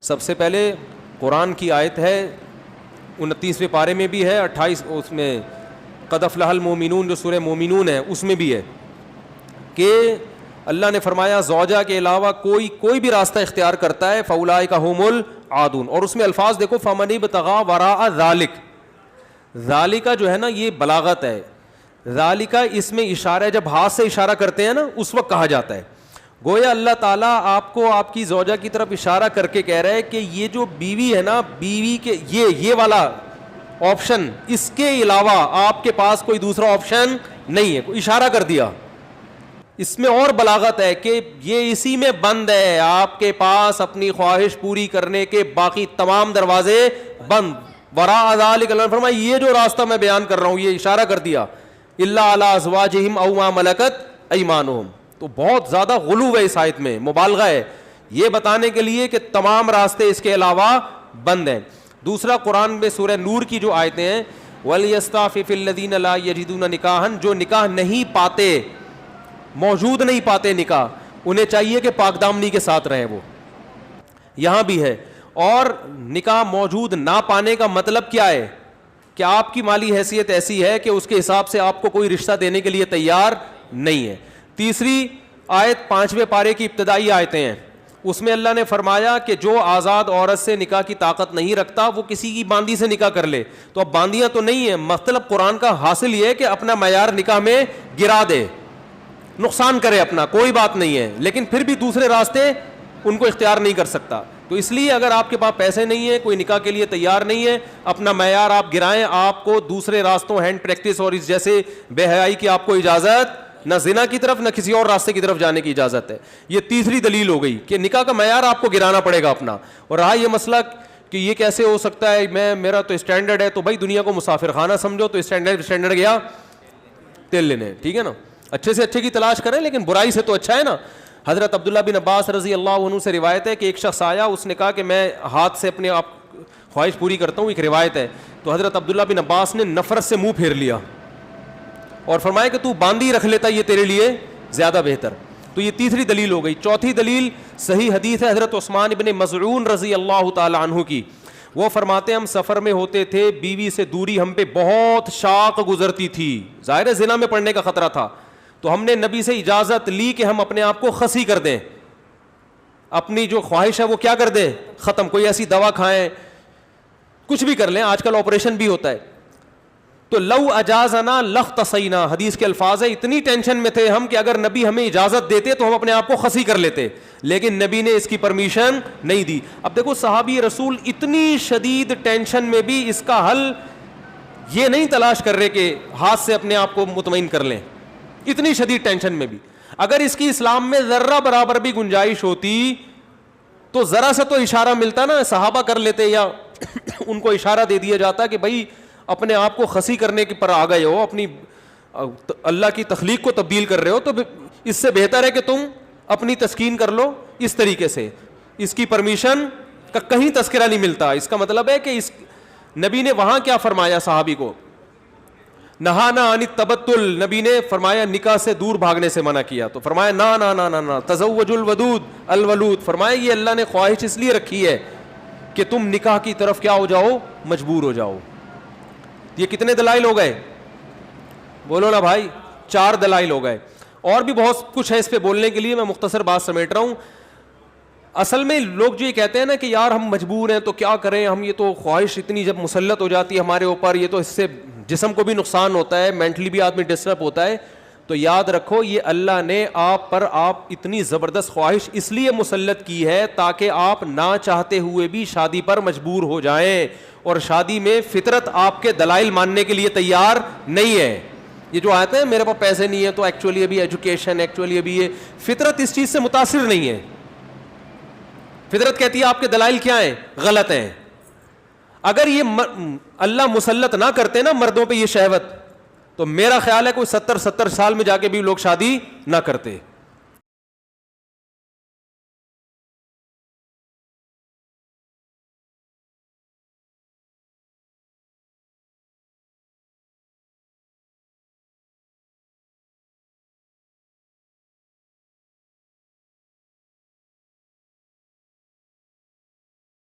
سب سے پہلے قرآن کی آیت ہے 29ویں پارے میں بھی ہے، 28 اس میں قد افلح المؤمنون جو سورہ مومنون ہے اس میں بھی ہے کہ اللہ نے فرمایا زوجہ کے علاوہ کوئی بھی راستہ اختیار کرتا ہے فاولئک ھم العادون، اور اس میں الفاظ دیکھو فمن ابتغى وراء ذلک، ذالک جو ہے نا یہ بلاغت ہے، ذالک اس میں اشارہ ہے، جب ہاتھ سے اشارہ کرتے ہیں نا اس وقت کہا جاتا ہے، گویا اللہ تعالیٰ آپ کو آپ کی زوجہ کی طرف اشارہ کر کے کہہ رہے ہے کہ یہ جو بیوی ہے نا، بیوی کے یہ والا آپشن، اس کے علاوہ آپ کے پاس کوئی دوسرا آپشن نہیں ہے، اشارہ کر دیا۔ اس میں اور بلاغت ہے کہ یہ اسی میں بند ہے، آپ کے پاس اپنی خواہش پوری کرنے کے باقی تمام دروازے بند۔ وراء ذلک اللہ نے فرمایا یہ جو راستہ میں بیان کر رہا ہوں یہ اشارہ کر دیا، الا علی ازواجہم او ما ملکت ایمانہم، تو بہت زیادہ غلو ہے اس آیت میں، مبالغہ ہے یہ بتانے کے لیے کہ تمام راستے اس کے علاوہ بند ہیں۔ دوسرا قرآن میں سورہ نور کی جو آیتیں ہیں وَلْيَسْتَعْفِفِ الَّذِينَ لَا يَجِدُونَ نِكَاحًا، جو نکاح نہیں پاتے، موجود نہیں پاتے نکاح، انہیں چاہیے کہ پاک دامنی کے ساتھ رہیں وہ، یہاں بھی ہے۔ اور نکاح موجود نہ پانے کا مطلب کیا ہے کہ آپ کی مالی حیثیت ایسی ہے کہ اس کے حساب سے آپ کو کوئی رشتہ دینے کے لیے تیار نہیں ہے۔ تیسری آیت 5ویں پارے کی ابتدائی آیتیں ہیں، اس میں اللہ نے فرمایا کہ جو آزاد عورت سے نکاح کی طاقت نہیں رکھتا وہ کسی کی باندی سے نکاح کر لے، تو اب باندیاں تو نہیں ہیں، مطلب قرآن کا حاصل یہ ہے کہ اپنا معیار نکاح میں گرا دے، نقصان کرے اپنا، کوئی بات نہیں ہے، لیکن پھر بھی دوسرے راستے ان کو اختیار نہیں کر سکتا۔ تو اس لیے اگر آپ کے پاس پیسے نہیں ہیں، کوئی نکاح کے لیے تیار نہیں ہے، اپنا معیار آپ گرائیں، آپ کو دوسرے راستوں ہینڈ پریکٹس اور اس جیسے بے حیائی کی آپ کو اجازت، نہ زنا کی طرف نہ کسی اور راستے کی طرف جانے کی اجازت ہے۔ یہ تیسری دلیل ہو گئی کہ نکاح کا معیار آپ کو گرانا پڑے گا اپنا۔ اور رہا یہ مسئلہ کہ یہ کیسے ہو سکتا ہے، میرا تو اسٹینڈرڈ ہے، تو بھائی دنیا کو مسافر خانہ سمجھو، تو اسٹینڈرڈ گیا تیل لینے، ٹھیک ہے نا، اچھے سے اچھے کی تلاش کریں لیکن برائی سے تو اچھا ہے نا۔ حضرت عبداللہ بن عباس رضی اللہ عنہ سے روایت ہے کہ ایک شخص آیا، اس نے کہا کہ میں ہاتھ سے اپنے آپ خواہش پوری کرتا ہوں، ایک روایت ہے، تو حضرت عبداللہ بن عباس نے نفرت سے منہ پھیر لیا اور فرمایا کہ تو باندی رکھ لیتا یہ تیرے لیے زیادہ بہتر۔ تو یہ تیسری دلیل ہو گئی۔ چوتھی دلیل صحیح حدیث ہے حضرت عثمان بن مظعون رضی اللہ تعالی عنہ کی، وہ فرماتے ہیں ہم سفر میں ہوتے تھے، بیوی سے دوری ہم پہ بہت شاق گزرتی تھی، ظاہر ہے زنا میں پڑنے کا خطرہ تھا، تو ہم نے نبی سے اجازت لی کہ ہم اپنے آپ کو خسی کر دیں، اپنی جو خواہش ہے وہ کیا کر دیں، ختم، کوئی ایسی دوا کھائیں، کچھ بھی کر لیں، آج کل آپریشن بھی ہوتا ہے۔ تو لو اجازنا لاختصینا، حدیث کے الفاظ ہے، اتنی ٹینشن میں تھے ہم کہ اگر نبی ہمیں اجازت دیتے تو ہم اپنے آپ کو خسی کر لیتے، لیکن نبی نے اس کی پرمیشن نہیں دی۔ اب دیکھو صحابی رسول اتنی شدید ٹینشن میں بھی اس کا حل یہ نہیں تلاش کر رہے کہ ہاتھ سے اپنے آپ کو مطمئن کر لیں، اتنی شدید ٹینشن میں بھی اگر اس کی اسلام میں ذرہ برابر بھی گنجائش ہوتی تو ذرا سا تو اشارہ ملتا نا، صحابہ کر لیتے یا ان کو اشارہ دے دیا جاتا کہ بھائی اپنے آپ کو خسی کرنے کے پر آ گئے ہو، اپنی اللہ کی تخلیق کو تبدیل کر رہے ہو، تو اس سے بہتر ہے کہ تم اپنی تسکین کر لو اس طریقے سے۔ اس کی پرمیشن کا کہیں تذکرہ نہیں ملتا، اس کا مطلب ہے کہ اس نبی نے وہاں کیا فرمایا صحابی کو، نہانا عن التبتل، نبی نے فرمایا نکاح سے دور بھاگنے سے منع کیا، تو فرمایا نا نا نا نا نا تزوج الودود الولود، فرمایا یہ اللہ نے خواہش اس لیے رکھی ہے کہ تم نکاح کی طرف کیا ہو جاؤ، مجبور ہو جاؤ۔ یہ کتنے دلائل ہو گئے، بولو نا بھائی، 4 دلائل ہو گئے، اور بھی بہت کچھ ہے اس پہ بولنے کے لیے، میں مختصر بات سمیٹ رہا ہوں۔ اصل میں لوگ جو یہ کہتے ہیں نا کہ یار ہم مجبور ہیں تو کیا کریں ہم، یہ تو خواہش اتنی جب مسلط ہو جاتی ہے ہمارے اوپر، یہ تو اس سے جسم کو بھی نقصان ہوتا ہے، مینٹلی بھی آدمی ڈسٹرب ہوتا ہے، تو یاد رکھو یہ اللہ نے آپ پر اتنی زبردست خواہش اس لیے مسلط کی ہے تاکہ آپ نہ چاہتے ہوئے بھی شادی پر مجبور ہو جائیں، اور شادی میں فطرت آپ کے دلائل ماننے کے لیے تیار نہیں ہے۔ یہ جو آتے ہیں میرے پاس پیسے نہیں ہے تو ایکچولی ابھی ایجوکیشن، ایکچولی ابھی یہ، فطرت اس چیز سے متاثر نہیں ہے، فطرت کہتی ہے آپ کے دلائل کیا ہیں، غلط ہیں۔ اگر یہ اللہ مسلط نہ کرتے نا مردوں پہ یہ شہوت، تو میرا خیال ہے کوئی 70 سال میں جا کے بھی لوگ شادی نہ کرتے۔